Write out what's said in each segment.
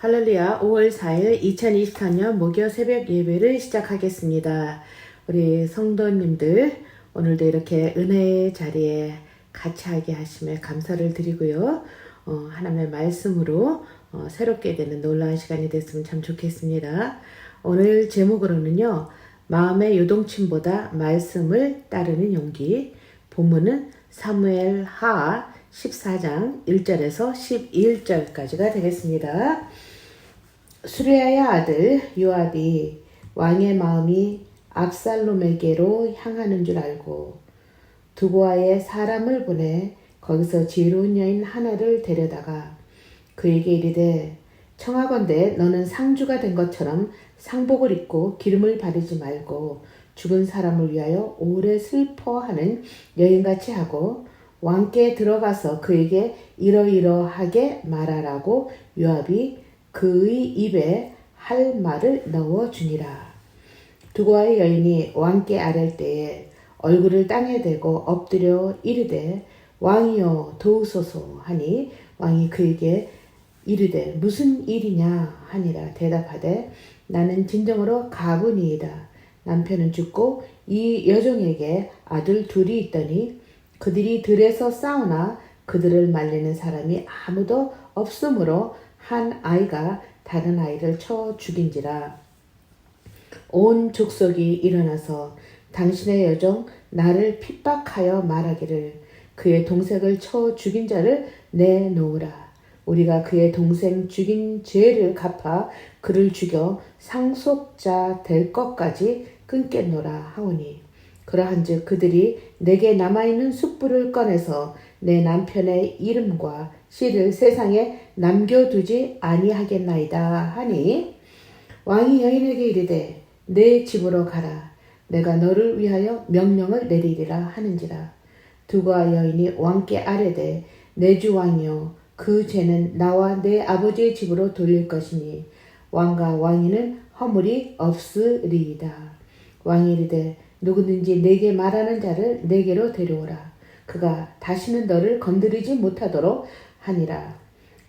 할렐루야. 5월 4일 2024년 목요 새벽 예배를 시작하겠습니다. 우리 성도님들 오늘도 이렇게 은혜의 자리에 같이 하게 하심에 감사를 드리고요. 하나님의 말씀으로 새롭게 되는 놀라운 시간이 됐으면 참 좋겠습니다. 오늘 제목으로는요. 마음의 요동침보다 말씀을 따르는 용기. 본문은 사무엘 하 14장 1절에서 11절까지가 되겠습니다. 수레아의 아들 요압이 왕의 마음이 압살롬에게로 향하는 줄 알고 두고아에 사람을 보내 거기서 지혜로운 여인 하나를 데려다가 그에게 이르되 청하건대 너는 상주가 된 것처럼 상복을 입고 기름을 바르지 말고 죽은 사람을 위하여 오래 슬퍼하는 여인같이 하고 왕께 들어가서 그에게 이러이러하게 말하라고 요압이 그의 입에 할 말을 넣어주니라. 두고아의 여인이 왕께 아랠 때에 얼굴을 땅에 대고 엎드려 이르되 왕이여 도우소서 하니 왕이 그에게 이르되 무슨 일이냐 하니라. 대답하되 나는 진정으로 가부니이다. 남편은 죽고 이 여종에게 아들 둘이 있더니 그들이 들에서 싸우나 그들을 말리는 사람이 아무도 없으므로 한 아이가 다른 아이를 쳐 죽인지라. 온 족속이 일어나서 당신의 여종 나를 핍박하여 말하기를 그의 동생을 쳐 죽인 자를 내놓으라. 우리가 그의 동생 죽인 죄를 갚아 그를 죽여 상속자 될 것까지 끊겠노라 하오니 그러한즉 그들이 내게 남아있는 숯불을 꺼내서 내 남편의 이름과 씨를 세상에 남겨두지 아니하겠나이다 하니 왕이 여인에게 이르되 내 집으로 가라. 내가 너를 위하여 명령을 내리리라 하는지라. 두고아 여인이 왕께 아뢰되 내 주 왕이여 그 죄는 나와 내 아버지의 집으로 돌릴 것이니 왕과 왕이는 허물이 없으리이다. 왕이 이르되 누구든지 내게 말하는 자를 내게로 데려오라. 그가 다시는 너를 건드리지 못하도록 하니라.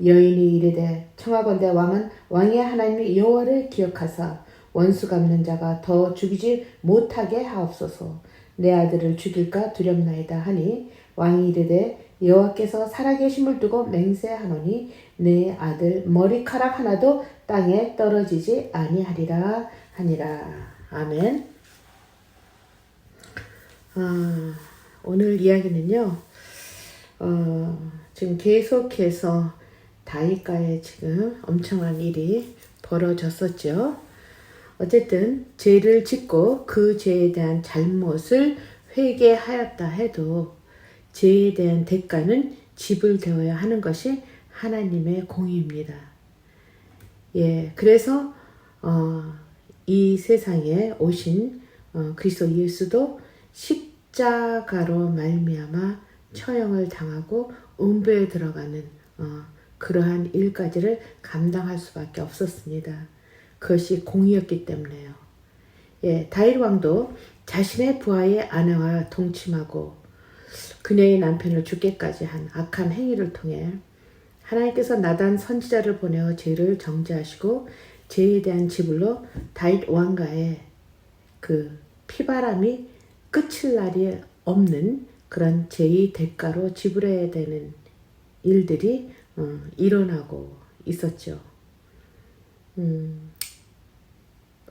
여인이 이르되 청하건대 왕은 왕의 하나님 여호와를 기억하사 원수 갚는 자가 더 죽이지 못하게 하옵소서. 내 아들을 죽일까 두렵나이다 하니 왕이 이르되 여호와께서 살아계심을 두고 맹세하노니 내 아들 머리카락 하나도 땅에 떨어지지 아니하리라 하니라. 아멘. 오늘 이야기는요. 지금 계속해서 다윗가에 지금 엄청난 일이 벌어졌었죠. 어쨌든 죄를 짓고 그 죄에 대한 잘못을 회개하였다 해도 죄에 대한 대가는 지불되어야 하는 것이 하나님의 공의입니다. 예, 그래서 이 세상에 오신 그리스도 예수도 십자가로 말미암아 처형을 당하고 음부에 들어가는 그러한 일까지를 감당할 수밖에 없었습니다. 그것이 공의였기 때문에요. 예, 다윗 왕도 자신의 부하의 아내와 동침하고 그녀의 남편을 죽게까지 한 악한 행위를 통해 하나님께서 나단 선지자를 보내어 죄를 정죄하시고 죄에 대한 지불로 다윗 왕가의 그 피바람이 끝일 날이 없는 그런 죄의 대가로 지불해야 되는 일들이 일어나고 있었죠.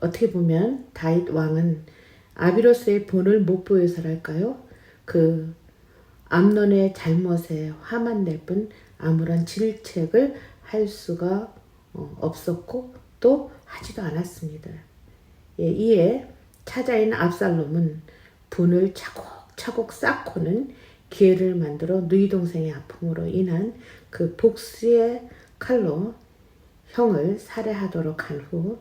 어떻게 보면 다윗 왕은 아비로스의 본을 못 보여서랄까요? 그 암논의 잘못에 화만 낼 뿐 아무런 질책을 할 수가 없었고 또 하지도 않았습니다. 예, 이에 차자인 압살롬은 분을 차곡차곡 쌓고는 기회를 만들어 누이 동생의 아픔으로 인한 그 복수의 칼로 형을 살해하도록 한 후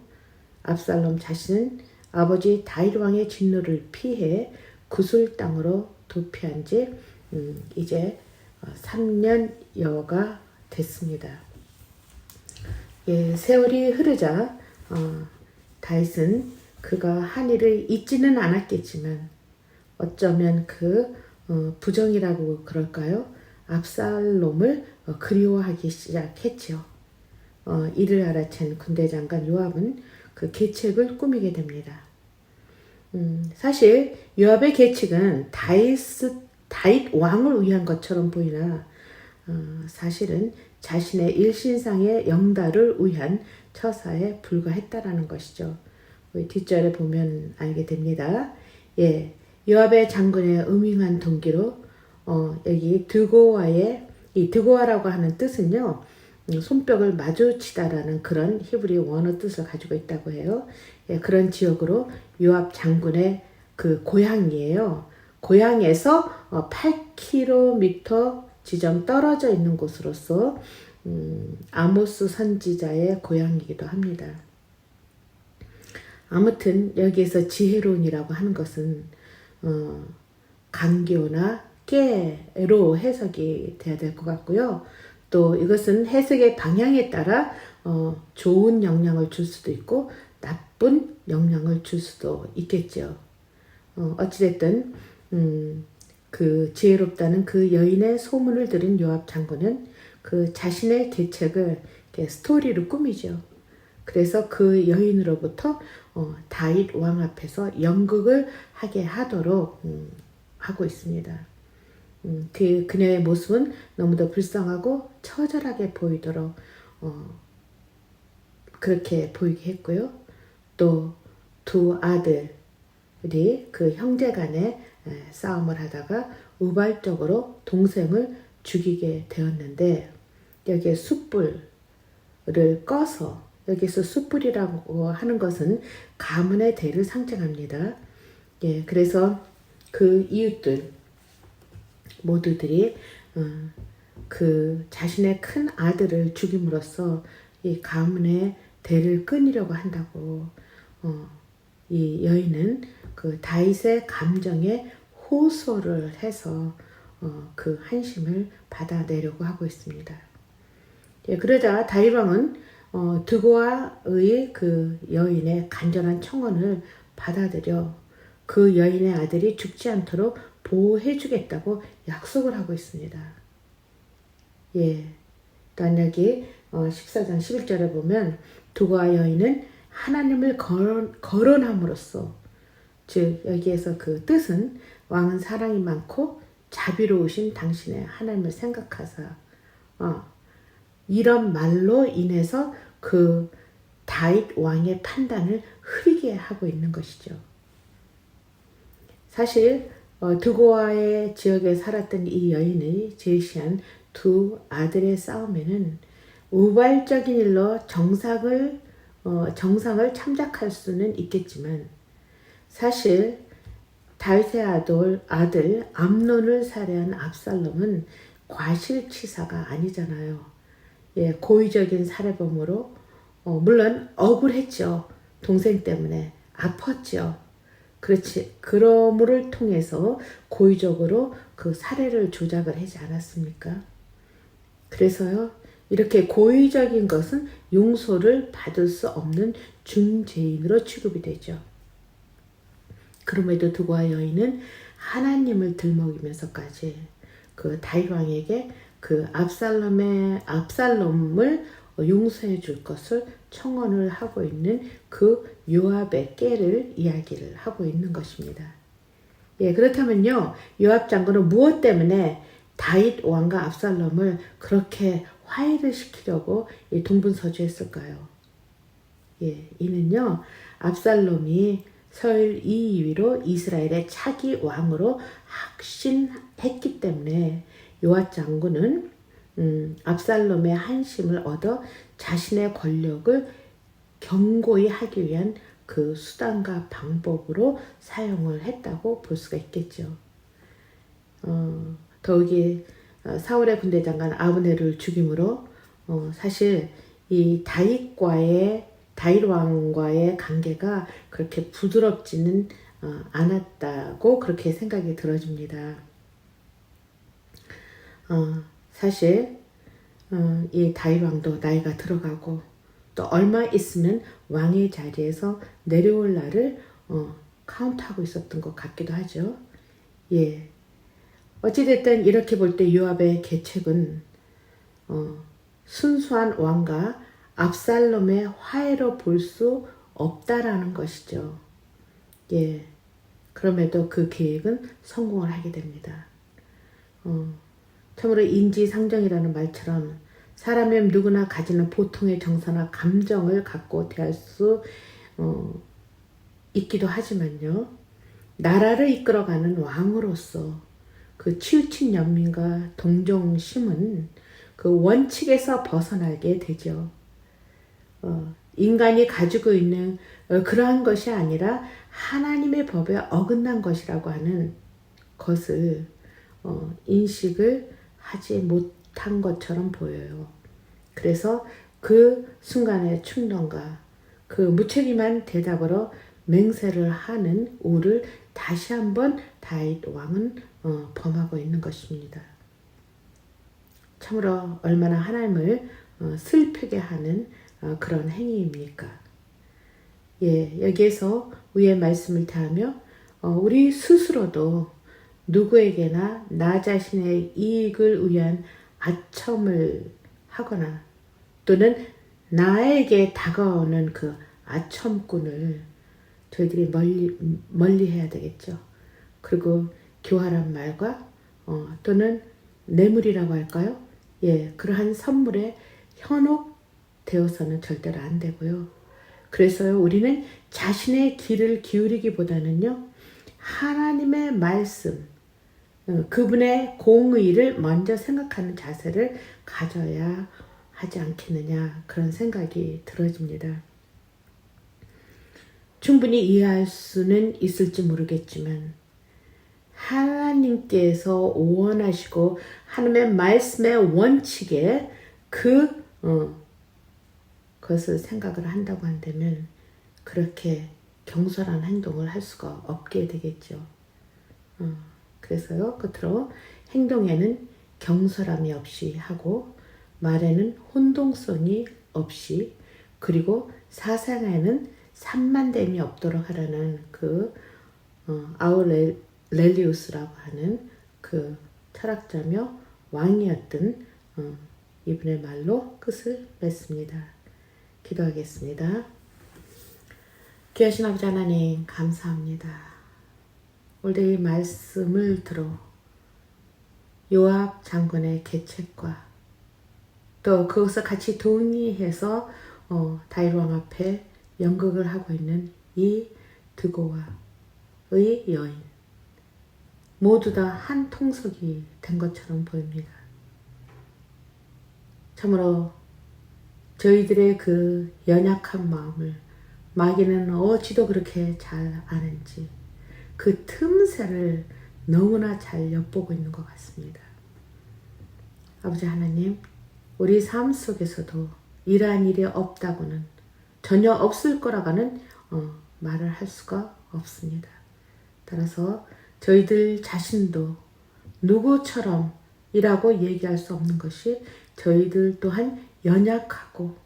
압살롬 자신은 아버지 다윗 왕의 진노를 피해 구슬 땅으로 도피한 지 이제 3년여가 됐습니다. 예, 세월이 흐르자 다윗은 그가 한 일을 잊지는 않았겠지만 어쩌면 그 부정이라고 그럴까요? 압살롬을 그리워하기 시작했죠. 이를 알아챈 군대장관 요압은 그 계책을 꾸미게 됩니다. 사실 요압의 계책은 다윗 왕을 위한 것처럼 보이나 사실은 자신의 일신상의 영달을 위한 처사에 불과했다라는 것이죠. 뒷절에 보면 알게 됩니다. 예, 요압의 장군의 음흉한 동기로 여기 이 드고아라고 하는 뜻은요, 손뼉을 마주치다라는 그런 히브리 원어 뜻을 가지고 있다고 해요. 예, 그런 지역으로 요압 장군의 그 고향이에요. 고향에서 8km 지점 떨어져 있는 곳으로서 아모스 선지자의 고향이기도 합니다. 아무튼 여기에서 지혜로운이라고 하는 것은 강교나 깨로 해석이 돼야 될 것 같고요. 또 이것은 해석의 방향에 따라 좋은 영향을 줄 수도 있고 나쁜 영향을 줄 수도 있겠죠. 어찌됐든 그 지혜롭다는 그 여인의 소문을 들은 요압 장군은 그 자신의 계책을 스토리로 꾸미죠. 그래서 그 여인으로부터 다윗 왕 앞에서 연극을 하게 하도록 하고 있습니다. 그녀의 모습은 너무도 불쌍하고 처절하게 보이도록 그렇게 보이게 했고요. 또 두 아들이 그 형제 간에 싸움을 하다가 우발적으로 동생을 죽이게 되었는데 여기에 숯불을 꺼서 여기서 숯불이라고 하는 것은 가문의 대를 상징합니다. 예, 그래서 그 이웃들 모두들이 그 자신의 큰 아들을 죽임으로써 이 가문의 대를 끊으려고 한다고 이 여인은 그 다윗의 감정에 호소를 해서 그 한심을 받아내려고 하고 있습니다. 예, 그러자 다윗 왕은 드고아의 그 여인의 간절한 청원을 받아들여 그 여인의 아들이 죽지 않도록 보호해주겠다고 약속을 하고 있습니다. 예, 또한 여기 14장 11절에 보면 드고아 여인은 하나님을 거론함으로써, 즉 여기에서 그 뜻은 왕은 사랑이 많고 자비로우신 당신의 하나님을 생각하사 이런 말로 인해서 그 다윗 왕의 판단을 흐리게 하고 있는 것이죠. 사실 드고아의 지역에 살았던 이 여인이 제시한 두 아들의 싸움에는 우발적인 일로 정상을 참작할 수는 있겠지만 사실 다윗의 아들 암논을 살해한 압살롬은 과실치사가 아니잖아요. 예, 고의적인 살해범으로 물론 억울했죠. 동생 때문에 아팠죠. 그렇지. 그러므를 통해서 고의적으로 그 살해를 조작을 하지 않았습니까? 그래서요, 이렇게 고의적인 것은 용서를 받을 수 없는 중죄인으로 취급이 되죠. 그럼에도 드고아 여인은 하나님을 들먹이면서까지 그 다윗 왕에게 그 압살롬을 용서해 줄 것을 청원을 하고 있는 그 요압의 깨를 이야기를 하고 있는 것입니다. 예, 그렇다면요, 요압 장군은 무엇 때문에 다윗 왕과 압살롬을 그렇게 화해를 시키려고 동분서주했을까요? 예, 이는요, 압살롬이 서열 2위로 이스라엘의 차기 왕으로 확신했기 때문에 요압 장군은 압살롬의 한심을 얻어 자신의 권력을 견고히 하기 위한 그 수단과 방법으로 사용을 했다고 볼 수가 있겠죠. 더욱이 사울의 군대장관 아브넬을 죽임으로 사실 이 다윗 왕과의 관계가 그렇게 부드럽지는 않았다고 그렇게 생각이 들어집니다. 사실 이 다윗 왕도 나이가 들어가고 또 얼마 있으면 왕의 자리에서 내려올 날을 카운트하고 있었던 것 같기도 하죠. 예, 어찌됐든 이렇게 볼 때 요압의 계책은 순수한 왕과 압살롬의 화해로 볼 수 없다라는 것이죠. 예. 그럼에도 그 계획은 성공을 하게 됩니다. 참으로 인지상정이라는 말처럼 사람이 누구나 가지는 보통의 정서나 감정을 갖고 대할 수 있기도 하지만요. 나라를 이끌어가는 왕으로서 그 치우친 연민과 동정심은 그 원칙에서 벗어나게 되죠. 인간이 가지고 있는 그러한 것이 아니라 하나님의 법에 어긋난 것이라고 하는 것을 인식을 하지 못한 것처럼 보여요. 그래서 그 순간의 충동과 그 무책임한 대답으로 맹세를 하는 우를 다시 한번 다윗 왕은 범하고 있는 것입니다. 참으로 얼마나 하나님을 슬프게 하는 그런 행위입니까? 예, 여기에서 위의 말씀을 다하며 우리 스스로도 누구에게나 나 자신의 이익을 위한 아첨을 하거나 또는 나에게 다가오는 그 아첨꾼을 저희들이 멀리 해야 되겠죠. 그리고 교활한 말과 또는 뇌물이라고 할까요? 예, 그러한 선물에 현혹되어서는 절대로 안 되고요. 그래서요, 우리는 자신의 귀를 기울이기보다는요, 하나님의 말씀, 그분의 공의를 먼저 생각하는 자세를 가져야 하지 않겠느냐, 그런 생각이 들어집니다. 충분히 이해할 수는 있을지 모르겠지만 하나님께서 원하시고 하나님의 말씀의 원칙에 그것을 생각을 한다고 한다면 그렇게 경솔한 행동을 할 수가 없게 되겠죠. 그래서요, 끝으로 행동에는 경솔함이 없이 하고 말에는 혼동성이 없이 그리고 사상에는 산만됨이 없도록 하라는 그 아우렐리우스라고 하는 그 철학자며 왕이었던 이분의 말로 끝을 맺습니다. 기도하겠습니다. 귀하신 아버지 하나님 감사합니다. 오늘 이 말씀을 들어 요압 장군의 계책과 또 그것을 같이 동의해서 다윗 왕 앞에 연극을 하고 있는 이 드고와의 여인 모두 다 한 통속이 된 것처럼 보입니다. 참으로 저희들의 그 연약한 마음을 마귀는 어찌도 그렇게 잘 아는지 그 틈새를 너무나 잘 엿보고 있는 것 같습니다. 아버지 하나님, 우리 삶 속에서도 이러한 일이 없다고는 전혀 없을 거라고는 말을 할 수가 없습니다. 따라서 저희들 자신도 누구처럼 이라고 얘기할 수 없는 것이 저희들 또한 연약하고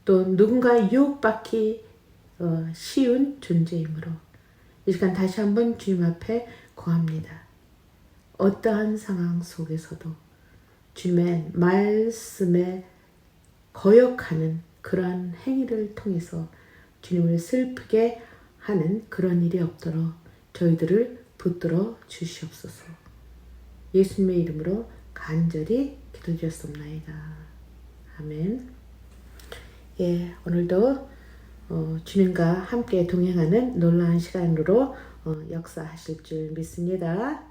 또 누군가 유혹받기 쉬운 존재이므로 이 시간 다시 한번 주님 앞에 고합니다. 어떠한 상황 속에서도 주님의 말씀에 거역하는 그러한 행위를 통해서 주님을 슬프게 하는 그런 일이 없도록 저희들을 붙들어 주시옵소서. 예수님의 이름으로 간절히 기도드렸습니다. 아멘. 예, 오늘도 주님과 함께 동행하는 놀라운 시간으로 역사하실 줄 믿습니다.